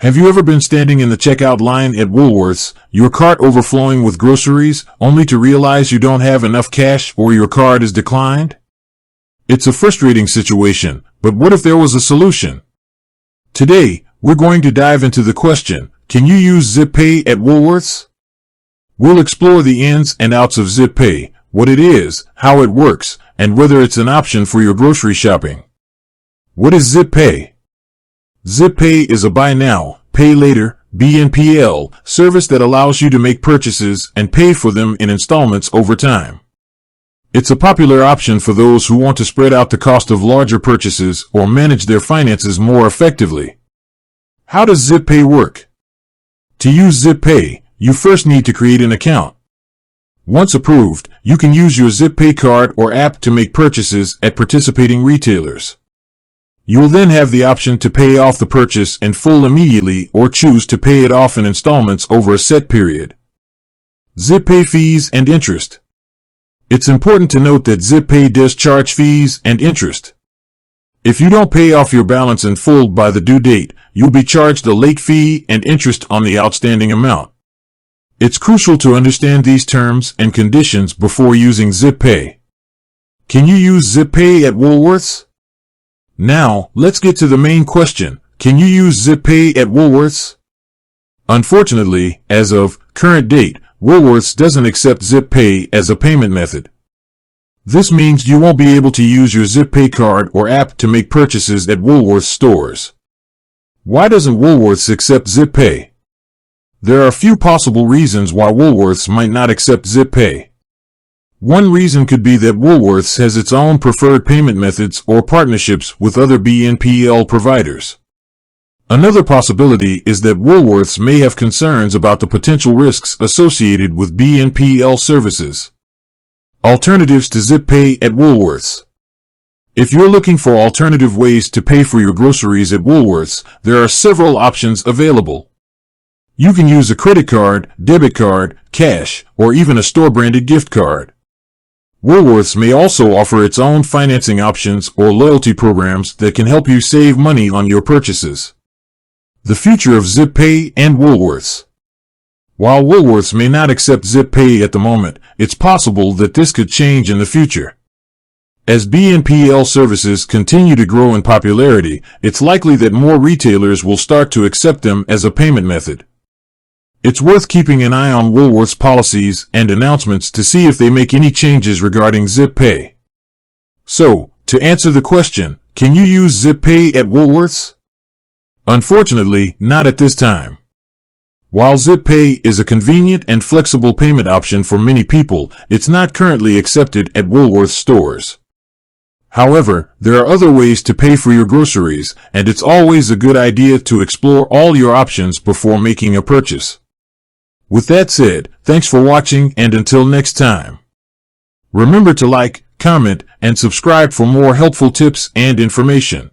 Have you ever been standing in the checkout line at Woolworths, your cart overflowing with groceries, only to realize you don't have enough cash or your card is declined? It's a frustrating situation, but what if there was a solution? Today, we're going to dive into the question, can you use Zippay at Woolworths? We'll explore the ins and outs of Zippay, what it is, how it works, and whether it's an option for your grocery shopping. What is Zippay? Zippay is a buy now, pay later, BNPL, service that allows you to make purchases and pay for them in installments over time. It's a popular option for those who want to spread out the cost of larger purchases or manage their finances more effectively. How does Zippay work? To use Zippay, you first need to create an account. Once approved, you can use your Zippay card or app to make purchases at participating retailers. You'll then have the option to pay off the purchase in full immediately or choose to pay it off in installments over a set period. Zippay fees and interest. It's important to note that Zippay does charge fees and interest. If you don't pay off your balance in full by the due date, you'll be charged a late fee and interest on the outstanding amount. It's crucial to understand these terms and conditions before using Zippay. Can you use Zippay at Woolworths? Now, let's get to the main question. Can you use Zippay at Woolworths? Unfortunately, as of current date, Woolworths doesn't accept Zippay as a payment method. This means you won't be able to use your Zippay card or app to make purchases at Woolworths stores. Why doesn't Woolworths accept Zippay? There are a few possible reasons why Woolworths might not accept Zippay. One reason could be that Woolworths has its own preferred payment methods or partnerships with other BNPL providers. Another possibility is that Woolworths may have concerns about the potential risks associated with BNPL services. Alternatives to Zippay at Woolworths. If you're looking for alternative ways to pay for your groceries at Woolworths, there are several options available. You can use a credit card, debit card, cash, or even a store-branded gift card. Woolworths may also offer its own financing options or loyalty programs that can help you save money on your purchases. The future of Zippay and Woolworths. While Woolworths may not accept Zippay at the moment, it's possible that this could change in the future. As BNPL services continue to grow in popularity, it's likely that more retailers will start to accept them as a payment method. It's worth keeping an eye on Woolworths policies and announcements to see if they make any changes regarding Zippay. So, to answer the question, can you use Zippay at Woolworths? Unfortunately, not at this time. While Zippay is a convenient and flexible payment option for many people, it's not currently accepted at Woolworths stores. However, there are other ways to pay for your groceries, and it's always a good idea to explore all your options before making a purchase. With that said, thanks for watching, and until next time. Remember to like, comment, and subscribe for more helpful tips and information.